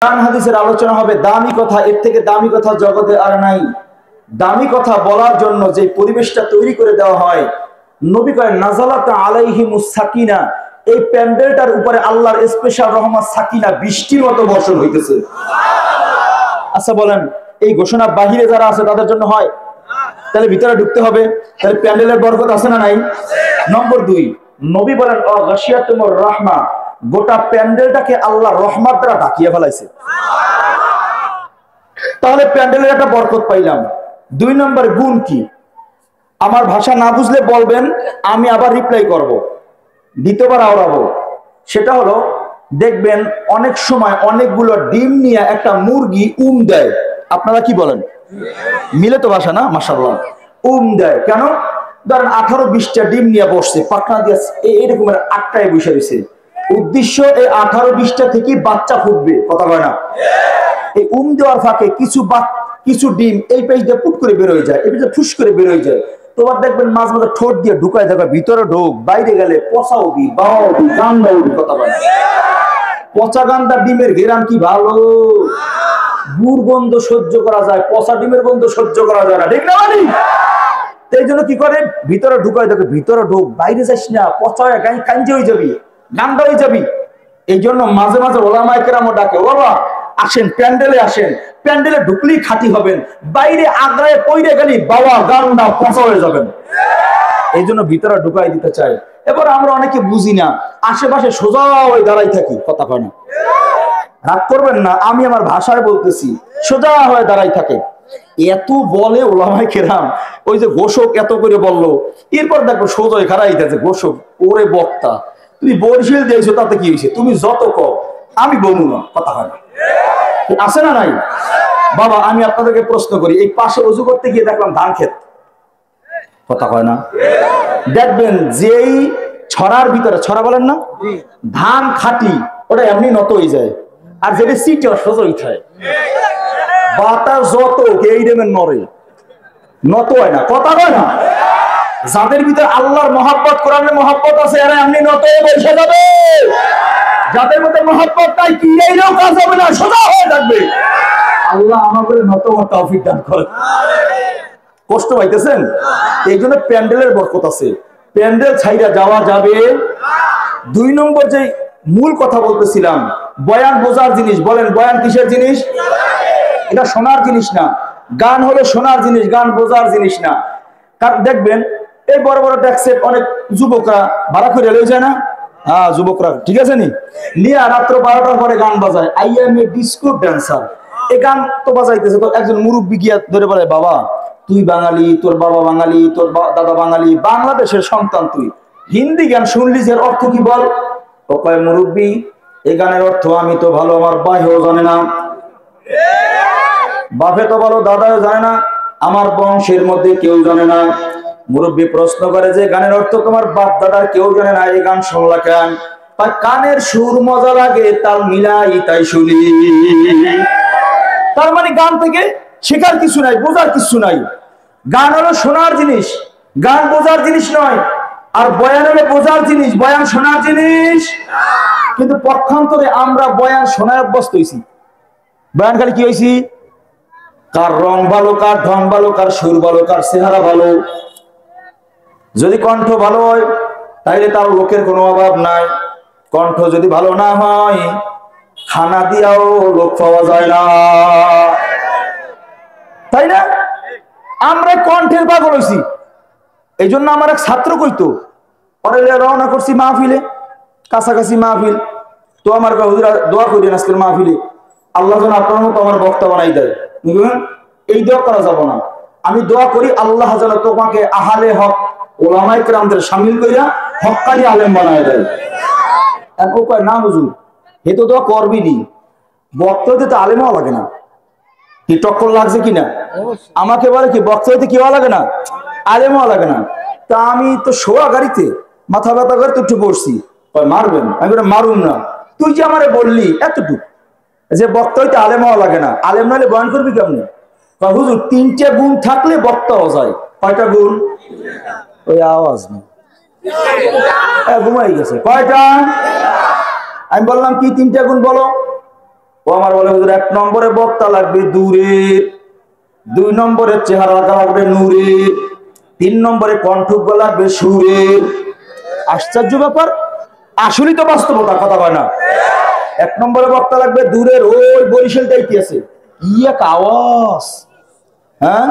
কোরআন হাদিসের আলোচনা হবে দামি কথা, এর থেকে দামি কথা জগতে আর নাই। দামি কথা বলার জন্য যে পরিবেশটা তৈরি করে দেওয়া হয়, নবী কয় নাজালাত আলাইহিমুস সাকিনা, এই প্যান্ডেলটার উপরে আল্লাহর স্পেশাল রহমত সাকিনা বৃষ্টির মতো বর্ষণ হইতেছে। আচ্ছা বলেন, এই ঘোষণা বাহিরে যারা আছে তাদের জন্য হয়? তাহলে ভিতরে ঢুকতে হবে, তাহলে প্যান্ডেলের বরকত আছে না নাই? নম্বর 2, নবী বলেন ও গাশিয়াতুমুর রাহমা, গোটা প্যান্ডেলটাকে আল্লাহ রহমত দ্বারা ঢাকিয়ে ফেলাইছে। তাহলে প্যান্ডেলের একটা বরকত পাইলাম। 2 নম্বর গুণ কি? আমার ভাষা না বুঝলে বলবেন, আমি আবার রিপ্লাই করব, দ্বিতীয়বার আওড়াবো। সেটা হলো, দেখবেন অনেক সময় অনেকগুলো ডিম নিয়ে একটা মুরগি দেয়। আপনারা কি বলেন? মিলে তো ভাষা না, মাশাআল্লাহ। দেয় কেন? ধরেন 18-20টা ডিম নিয়ে বসছে, পাখনা দিয়ে এরকমের 8টায় বসে রয়েছে। উদ্দেশ্য এই 18-20টা থেকে বাচ্চা ফুটবে, কথা বলে না? এই দেওয়ার ফাঁকে কিছু ডিম এই পেজ দিয়ে পুট করে বের হয়ে যায়, এই পেজে ফুস করে বের হয়ে যায়। তোমার দেখবেন মাঝে মাঝে ঠোঁট দিয়ে ঢুকায় থাকা, ভিতরে ঢোক, বাইরে গেলে পচা উবি, বাবা উবি, গান্দা উবি, কথা বলে। পচা গান্দা ডিমের ঘেরান কি ভালো! গুড় গন্ধ সহ্য করা যায়, পচা ডিমের গন্ধ সহ্য করা যায় না, ঠিক না? মানে এই জন্য কি করে, ভিতরে ঢুকায় দেখে, ভিতরে ঢোক, বাইরে যাস না, পচা কাঞ্জে হয়ে যাবি, গান্দা হয়ে যাবি। এই জন্য মাঝে মাঝে ওলামায়ে কেরামও ডাকে, বাবা আসেন প্যান্ডেলে আসেন, প্যান্ডেলে ঢুকলেই খাঁটি হবেন, বাইরে আগ্রায় পইরে গেলি বাবা গান্দা পচা হয়ে যাবেন। এই জন্য ভিতরে ঢুকাই দিতে চাই। এবার আমরা অনেকে বুঝি না, আশেপাশে সোজা হয়ে দাঁড়াই থাকি, কথা কয় না? রাগ করবেন না, আমি আমার ভাষায় বলতেছি, সোজা হয়ে দাঁড়াই থাকে। এত বলে ওলামায়ে কেরাম, ওই যে ঘোষক এত করে বললো, এরপর দেখো সোজা হয়ে খাড়াই দিতেছে ঘোষক। ওরে বক্তা, তুমি বরিশাল দিয়েছো, তাতে কি হয়েছে? তুমি যত কও, আমি বলবো না, কথা হয় না। আছে না নাই? বাবা আমি আপনাদেরকে প্রশ্ন করি, এই পাশে ওযু করতে গিয়ে দেখলাম ধান ক্ষেত, কথা কয় না? দেখবেন যেই ছড়ার ভিতরে, ছড়া বলেন না, ধান খাটি, ওটা এমনি নত হয়ে যায়, আর যেটা সিটে সোজা থাকে। বাতাস যত এই দেবেন নরে, নত হয় না, কথা কয় না? যাদের ভিতরে আল্লাহর মহব্বত, কোরআনের মহব্বত আছে, এরা এমনি নত হয়ে বসে যাবে। যাদের মধ্যে মহব্বত নাই, কি এইরকম কাজ হবে না, সোজা হয়ে থাকবে। আল্লাহ আমাদের নত হওয়ার তৌফিক দান করেন। কষ্ট পাইতেছেন? এই জন্য প্যান্ডেলের বরকত আছে, প্যান্ডেল ছাইরা যাওয়া যাবে। 2 নম্বর যে মূল কথা বলতেছিলাম, বয়ান বোঝার জিনিস। বলেন বয়ান কিসের জিনিস? এটা শোনার জিনিস না। গান হলো শোনার জিনিস, গান বোঝার জিনিস না। কারণ দেখবেন এই বড় বড় ট্যাক্সে অনেক যুবকরা ভাড়া করে লয়ে যায় না? হ্যাঁ, যুবকরা ঠিক আছে নি, নিয়ে রাত্র 12টার পরে গান বাজায়, I M A disco dancer. এই গান তো বাজাইতেছে, তো একজন মুরব্বি গিয়া ধরে বলে, বাবা তুই বাঙালি, তোর বাবা বাঙালি, তোর দাদা বাঙালি, বাংলাদেশের সন্তান তুই, হিন্দি গান শুনলি, এর অর্থ কি বল? ও কয়, মুরব্বি এই গানের অর্থ আমি তো ভালো, আমার ভাইও জানে না, বাপে তো ভালো, দাদাও জানে না, আমার বংশের মধ্যে কেউ জানে না। মুরব্বী প্রশ্ন করে, যে গানের অর্থ তোমার বাপ দাদার কেউ জানে না, এই গান শুনলা কেন? কানের সুর মজা লাগে, তাল মিলাই তাই শুনি। তার মানে গান থেকে শেখার কিছু নাই, বোঝার কিছু নাই। গান হলো শোনার জিনিস, গান বোঝার জিনিস নয়। আর বয়ান হলো বোঝার জিনিস, বয়ান শোনার জিনিস। কিন্তু পক্ষান্তরে আমরা বয়ান শোনায় অভ্যস্ত হয়েছি। বয়ান খালি কি হয়েছি? কার রং ভালো, কার ঢং ভালো, কার সুর ভালো, কার চেহারা ভালো। যদি কণ্ঠ ভালো হয় তাইলে তার লোকের কোনো অভাব নাই। কণ্ঠ যদি ভালো না হয়, খানা দিয়াও লোক পাওয়া যায় না, তাই না? আমরা কণ্ঠের পাগল হইছি। এই জন্য আমার এক ছাত্র কইতো, রওনা করছি মাহফিলে, কাছাকাছি মাহফিল, তো আমার হুজুরা দোয়া করি আজকের মাহফিলে, আল্লাহ যেন আপনার মতো আমার বক্তা বানাই দেয়। এই দোয়া করা যাব না, আমি দোয়া করি আল্লাহ যেন তোমাকে আহলে হক ওলামায়ে কেরামদের শামিল কইরা হক্কানি আলেম বানায় দেয়। এখন কয় না হুজুর, হে তো দোয়া করবি নি, বক্তা হইতে তো আলেম হওয়া লাগে না। কি টক্কর লাগছে কিনা? আমাকে বলে কি বক্তা হইতে কি হওয়া লাগে না, আলেম হওয়া লাগে না। তা আমি তো শোয়া গাড়িতে মাথা ব্যথা করে তো উঠে পড়ছি, মারবেন? আমি মারুম না, তুই যে আমারে বললি এতটুকু যে বক্তা হইতে আলেম হওয়া লাগে না, আলেম নাহলে বয়ান করবি কেমনি? হুজুর 3টে গুণ থাকলে বক্তা হওয়া যায়। কয়টা গুণ? ওই আওয়াজ নেই, ঘুমাই গেছে। কয়টা? আমি বললাম কি 3টে গুণ বলো। ও আমার বলে হুজুর 1 নম্বরে বক্তা লাগবে দূরের, 2 নম্বরে চেহারা লাগবে নূরের, 3 নম্বরে কণ্ঠজ্ঞ লাগবে সুরের। আশ্চর্য ব্যাপার, আসলেই তো বাস্তবতা, কথা কয় না। 1 নম্বরে বক্তা লাগবে দূরের, ওই বরিশাল যাইতে আছে, কি এক আওয়াজ, হ্যাঁ।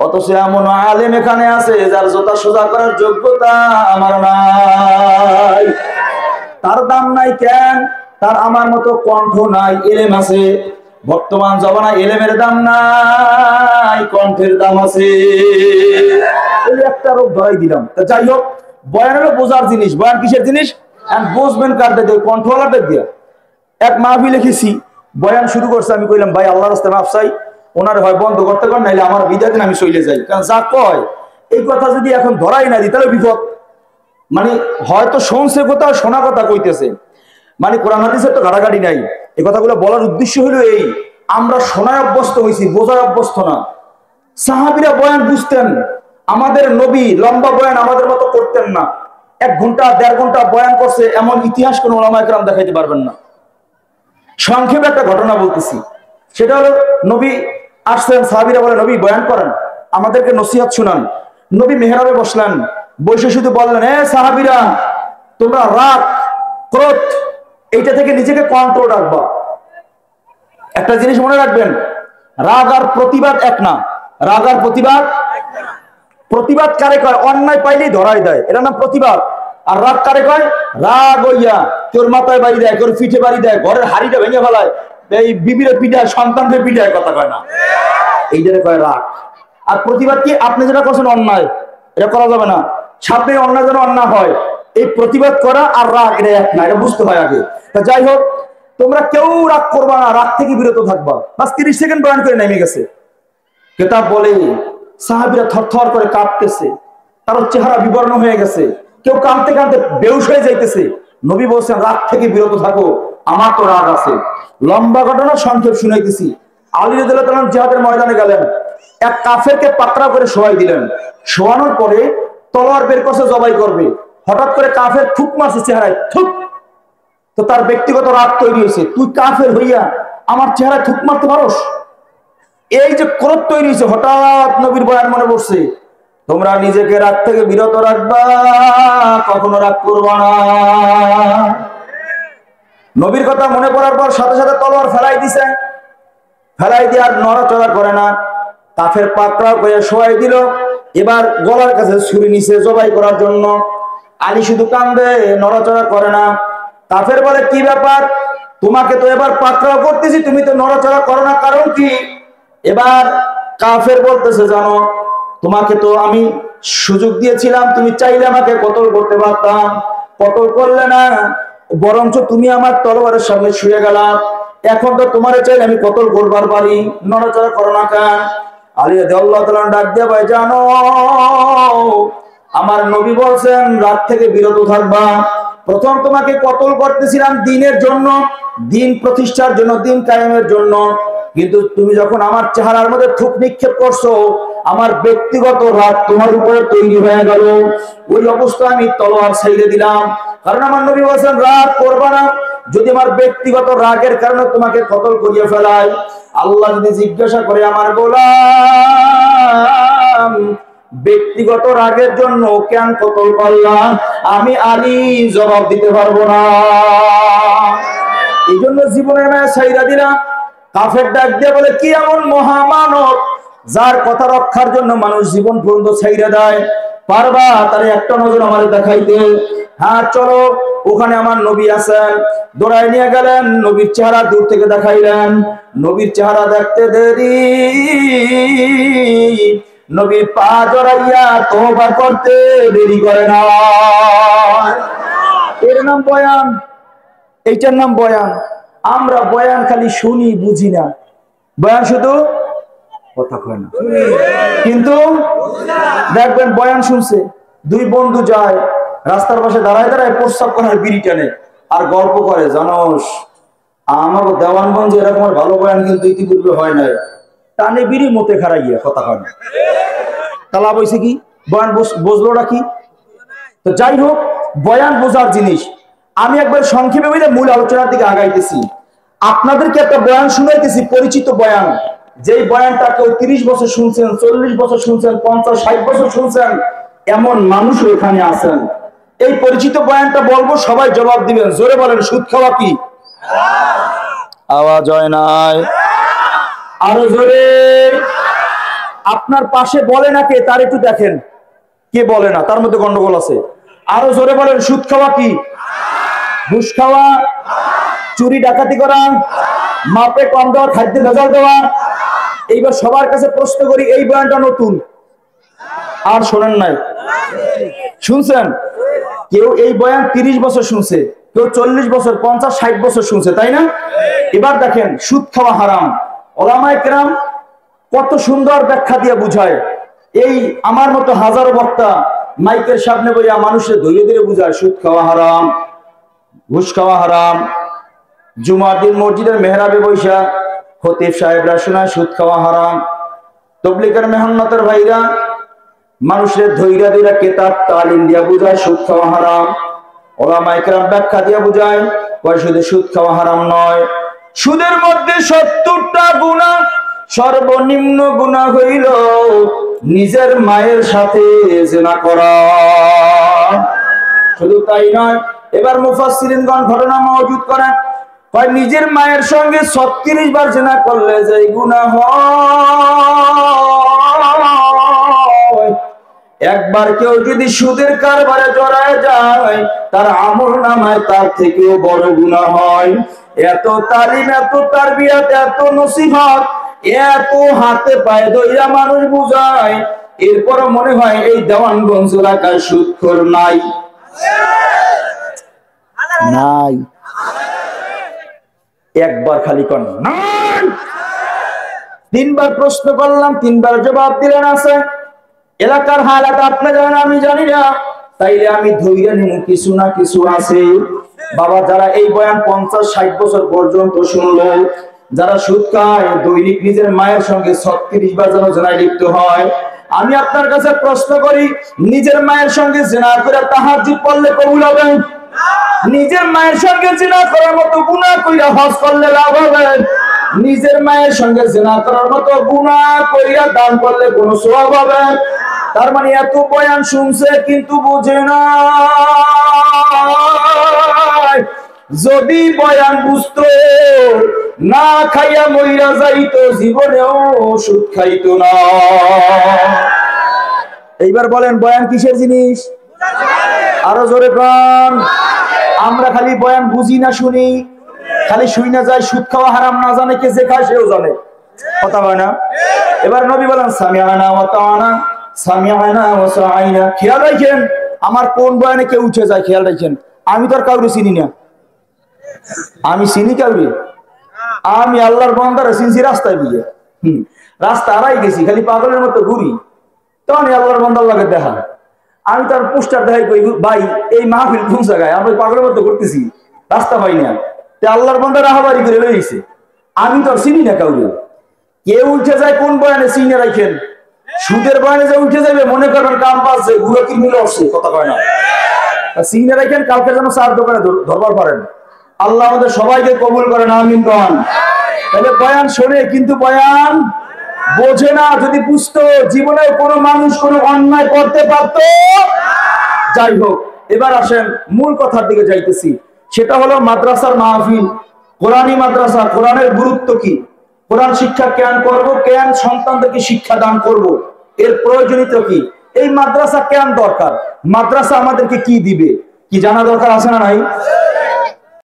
অথচ এমন আলেম এখানে আছে যার জোতা সোজা করার যোগ্যতা আমার নাই। তার দাম নাই কেন? তার আমার মতো কণ্ঠ নাই, এলেম আছে। বর্তমান জমানায় এলেমের দাম নাই, কণ্ঠের দাম আছে। এই একটা রোগ ধরাই দিলাম। তা যাই হোক, বয়ান হলো বোঝার জিনিস। বয়ান কিসের জিনিস? বুঝবেন কার দিকে? কণ্ঠওয়ালাদের দিয়ে। এক মাহফিল লিখেছি, বয়ান শুরু করছে, আমি কইলাম ভাই আল্লাহর রাস্তায় মাফ চাই, ওনার হয় বন্ধ করতে পারেন, নাইলে আমার বিদায় দিন, আমি চলে যাই। কারণ যা কয় এই কথা যদি এখন ধরাই না দিই তাহলে বিপদ। মানে হয়তো শুনছে কোথাও, শোনা কথা কইতেছে, মানে কোরআন হাদিসের তো ঘাটাঘাটি নাই। এই কথাগুলো বলার উদ্দেশ্য হলো এই, আমরা শোনায় অভ্যস্ত হয়েছি, বোঝায় অভ্যস্ত না। সাহাবীরা বয়ান বুঝতেন, আমাদের নবী লম্বা বয়ান আমাদের মতো করতেন না। 1 ঘন্টা 1.5 ঘন্টা বয়ান করছে, এমন ইতিহাস কোন ওলামায়ে কেরাম দেখাইতে পারবেন না। সংক্ষেপে একটা ঘটনা বলতেছি, সেটা হলো নবী আসছেন, সাহাবীরা বলে নবী বয়ান করেন, আমাদেরকে নসিহত শুনান। নবী মেহরাবে বসলেন, বসে শুধু বললেন, এ সাহাবীরা, তোমরা রাগ ক্রোধ এইটা থেকে নিজেকে কন্ট্রোল রাখবা। একটা জিনিস মনে রাখবেন, রাগ আর প্রতিবাদ এক না। রাগ আর প্রতিবাদ, প্রতিবাদ কারে কয়? অন্যায় পাইলেই ধরাই দেয়, এটা নাম প্রতিবাদ। আর রাগ কারে কয়? রাগ হইয়া তোর মাথায় বাড়ি দেয়, তোর পিঠে বাড়ি দেয়, ঘরের হাড়িটা ভেঙে ফেলায়, এই বিবিরে পিঠায়, সন্তানকে পিঠায়, কথা কয় না, এইটারে কয় রাগ। আর প্রতিবাদ কি? আপনি যেটা করছেন অন্যায়, এটা করা যাবে না, সামনে অন্যায় যেন অন্যায় হয়, এই প্রতিবাদ করা আর রাগ এটা এক না, এটা বুঝতে হয় আগে। তা যাই হোক, তোমরা কেউ রাগ করবা না, রাগ থেকে বিরত থাকবা। বাস 30 সেকেন্ড বয়ান করে নেমে গেছে। কিতাব বলে সাহাবীরা থরথর করে কাঁপতেছে, কারোর চেহারা বিবর্ণ হয়ে গেছে, কেউ কাঁদতে কাঁদতে বেহুশ হয়ে যাইতেছে। নবী বলছেন রাগ থেকে বিরত থাকো, আমার তো রাগ আছে। লম্বা ঘটনা সংক্ষেপ শুনাইতেছি। আলী রাদিয়াল্লাহু তাআলা জিহাদের ময়দানে গেলেন, এক কাফেরকে পাকড়াও করে শোয়াই দিলেন। শোয়ানোর পরে তলোয়ার বের করছে, জবাই করবে, হঠাৎ করে কাফের থুক মারছে চেহারায়, থুক। তো তার ব্যক্তিগত রাগ তৈরি হয়েছে, তুই কাফের হইয়া আমার চেহারায় থুক মারতে পারোস? এই যে ক্রোধ তৈরি হয়েছে, হঠাৎ নবীর বয়ান মনে পড়ছে, তোমরা নিজেকে রাগ থেকে বিরত রাখবা, কখনো রাগ করবা না। নবীর কথা মনে পড়ার পর সাথে সাথে তলোয়ার ফেলাই দিছে, ফেলাই দিয়ে আর নড়াচড়া করে না। কাফের পাকড়াও করে শোয়াই দিল, এবার গলার কাছে ছুরি নিছে জবাই করার জন্য। আলী শুধু কান্দে, নড়াচড়া করে না। কাফের বলে, কি ব্যাপার, তোমাকে তো এবার পাকড়াও করতেছি, তুমি তো নড়াচড়া করো না, কারণ কি? এবার কাফের বলতেছে, জানো, তোমাকে তো আমি সুযোগ দিয়েছিলাম, তুমি চাইলে আমাকে কতল করতে পারতাম, কতল করলে না, বরঞ্চ তুমি আমার তলোয়ারের সামনে শুয়ে গেলাম। এখন তো তোমারে চাইলে আমি কতল করবার পারি, নড়াচড়া করো না কেন? আলী রাদিয়াল্লাহু তাআলা ডাক দিয়ে, ভাই জানো, আমার নবী বলছেন রাত থেকে বিরত থাকবা। প্রথম তোমাকে কতল করতেছিলাম দিনের জন্য, দিন প্রতিষ্ঠার জন্য, দিন কায়েমের জন্য, কিন্তু তুমি যখন আমার চেহারার মধ্যে থুক নিক্ষেপ করছো, আমার ব্যক্তিগত রাগ তোমার উপরে তৈরি হয়ে গেল। ওই অবস্থায় আমি তলোয়ার ছেড়ে দিলাম, কারণ আমার নবী বলেছেন রাগ করবা না। যদি আমার ব্যক্তিগত রাগের কারণে তোমাকে কতল করিয়ে ফেলায়, আল্লাহ যদি জিজ্ঞাসা করে, আমার গোলাম ব্যক্তিগত রাগের জন্য কেন কতল করলাম, আমি আলী জবাব দিতে পারবো না। এই জন্য জীবনের মায়া ছাইরা দিলাম। কাফের ডাক দিয়ে বলে, কি এমন মহামানব যার কথা রক্ষার জন্য মানুষ জীবন পর্যন্ত ছাইরা দেয়? পারবা তার একটা নজর আমার দেখাইতে? হ্যাঁ চলো, ওখানে আমার নবী আছেন। দৌড়ায় নিয়ে গেলেন, নবীর চেহারা দূর থেকে দেখাইলেন। নবীর চেহারা দেখতে দেরি, নবীর পা জড়াইয়া তওবা করতে দেরি করে না। এর নাম বয়ান, এইটার নাম বয়ান। আমরা বয়ান খালি শুনি, বুঝি না। বয়ান শুধু কথা কয় না, কিন্তু দেখবেন বয়ান শুনছে, 2 বন্ধু যায়, রাস্তার পাশে দাঁড়ায় দাঁড়ায় প্রস্তাব করার বিড়ি টানে আর গল্প করে, জানোস আমার দেওয়ানগঞ্জে এরকম ভালো বয়ান কিন্তু ইতিপূর্বে হয় নাই, টানে বিড়ি মতে খারাইয়া, কথা কয় না। তালা বইছে কি বয়ান বুঝলোটা কি? তো যাই হোক, বয়ান বোঝার জিনিস। আমি একবার সংক্ষেপে বলে মূল আলোচনার দিকে আগাইতেছি। আপনাদেরকে একটা বয়ান শুনাইতেছি, পরিচিত বয়ান, যেই বয়ানটা কেউ 30 বছর শুনছেন, 40 বছর শুনছেন, 50-60 বছর শুনছেন, এমন মানুষ এখানে আছেন। এই পরিচিত বয়ানটা বলবো, সবাই জবাব দিবেন। জোরে বলেন, সুদ খাওয়া কি? আওয়াজ হয় নাই, আরো জোরে। আপনার পাশে বলে না কে, তার একটু দেখেন কে বলে না, তার মধ্যে গন্ডগোল আছে। আরো জোরে বলেন, সুদ খাওয়া কি? ঘুষ খাওয়া, চুরি ডাকাতি করা, মাপে কম দেওয়া, খাদ্যে ভেজাল দেওয়া। এইবার সবার কাছে প্রশ্ন করি, এই বয়ানটা নতুন আর শোনেন নাই? শুনছেন? কেউ এই বয়ান 30 বছর শুনছে, কেউ 40 বছর, 50-60 বছর শুনছে, তাই না? এবার দেখেন, সুদ খাওয়া হারাম। ওলামায়ে কেরাম কত সুন্দর ব্যাখ্যা দিয়ে বুঝায়। এই আমার মতো হাজারো বক্তা মাইকের সামনে বইয়া মানুষের ধীরে ধীরে বুঝায়, সুদ খাওয়া হারাম, ঘুষ খাওয়া হারাম। জুমার দিন মসজিদের মেহরাবে বৈশা খতিব সাহেবরা শোনায় সুদ খাওয়া হারাম। তবলিগের মেহনতের ভাইরা মানুষের ধৈর্য ধৈর্য কেতাব তালিম দিয়া বুঝায় সুদ খাওয়া হারাম। ওলামায়ে কেরাম ব্যাখ্যা দিয়া বুঝায়, কয় শুধু সুদ খাওয়া হারাম নয়, সুদের মধ্যে 70টা গুনাহ, সর্বনিম্ন গুনাহ হইল নিজের মায়ের সাথে জিনা করা। শুধু তাই নয়, এবার মুফাসসিরিনগণ ঘটনা মওজুদ করেন, কয় নিজের মায়ের সঙ্গে 36 বার জিনা করলে যে গুনাহ হয়, একবার কেউ যদি সুদের কারবারে জড়ায় যায়, তার আমলনামায় তার থেকেও বড় গুনাহ হয়। এত তালিম, এত তারবিয়াত, এত নসিহত, এত হাতে পায়ে ধইরা মানুষ বুঝায়, এরপর মনে হয় এই দেওয়ানগঞ্জ এলাকায় সুদখোর নাই। নাই, একবার খালি কন নাই। 3 বার প্রশ্ন করলাম, 3 বার জবাব দিলেন আছে। এলাকার হালাত আপনি জানেন, আমি জানি না, তাইলে আমি ধৈর্য নিব, কিছু না কিছু আছে। বাবা, যারা এই বয়ান 50-60 বছর পর্যন্ত শুনলো, যারা সুদ খায়, দৈনিক নিজের মায়ের সঙ্গে 36 বার যেন জিনায় লিপ্ত হয়, আমি আপনার কাছে প্রশ্ন করি, নিজের মায়ের সঙ্গে জিনা করে তাহাজ্জুদ পড়লে কবুল হবে? নিজের মায়ের সঙ্গে জিনা করার মতো গুনাহ কইরা হজ করলে লাভ হবে? নিজের মায়ের সঙ্গে জিনা করার মতো গুনাহ কইরা দান করলে কোনো সওয়াব হবে? তার মানে এত বয়ান শুনছে কিন্তু বুঝে না। যদি বয়ান বুঝতো, না খাইয়া মইরা যাইতো, জীবনেও সুদ খাইতো না। এইবার বলেন, বয়ান কিসের জিনিস? আরো জোরে কোন। আমরা খালি বয়ান বুঝি না, শুনি, খালি শুই না যাই। সুদ খাওয়া হারাম না জানে কে, যে খায় সেও জানে, কথা হয় না? এবার নবী বলেন, সামিআনা ওয়া তাআনা, সামিআনা ওয়া সাআইনা। খেয়াল রাখেন, আমার কোন বয়ানে কে উঠে যায়, খেয়াল রাখেন। আমি তো আর কাউরে চিনি না, আমি চিনি কাউরে? আমি আল্লাহর বান্দারে চিনছি রাস্তায় বুঝে। রাস্তা হারাই গেছি, খালি পাগলের মতো ঘুরি, তখন আল্লাহর বান্দার লাগে দেখা। আমি তার পোস্টার দেখাই, কই ভাই এই মাহফিল কোন জায়গায়, আমরা পাগলের মতো করতেছি, রাস্তা পাই না। আল্লাহর বান্দা রাহাবারি করে লইছে, আমি তো চিনি না কাউরে। কে উঠে যায় কোন বয়ানে চিনে রাখেন। সুদের বয়ানে যে উঠে যাবে, মনে করবেন কাম পাচ্ছে, ঘুরে কি মিলে আসছে, কথা কয় না? চিনে রাখেন, কালকে যেন 4 দোকানে ধরবার পারেন। আল্লাহ আমাদের সবাইকে কবুল করেন, আমিন কন। তাহলে বয়ান শোনে কিন্তু বয়ান বোঝে না। যদি বুঝতো, জীবনে কোনো মানুষ কোনো অন্যায় করতে পারতো। যাই হোক, এবার আসেন মূল কথার দিকে যাইতেছি। সেটা হলো মাদ্রাসার মাহফিল, কোরআনী মাদ্রাসা, কোরআনের গুরুত্ব কি, কোরআন শিক্ষা কেন করব, কেন সন্তানদেরকে শিক্ষা দান করব, এর প্রয়োজনীয়তা কি, এই মাদ্রাসা কেন দরকার, মাদ্রাসা আমাদেরকে কি দিবে, কি জানা দরকার আছে না নাই?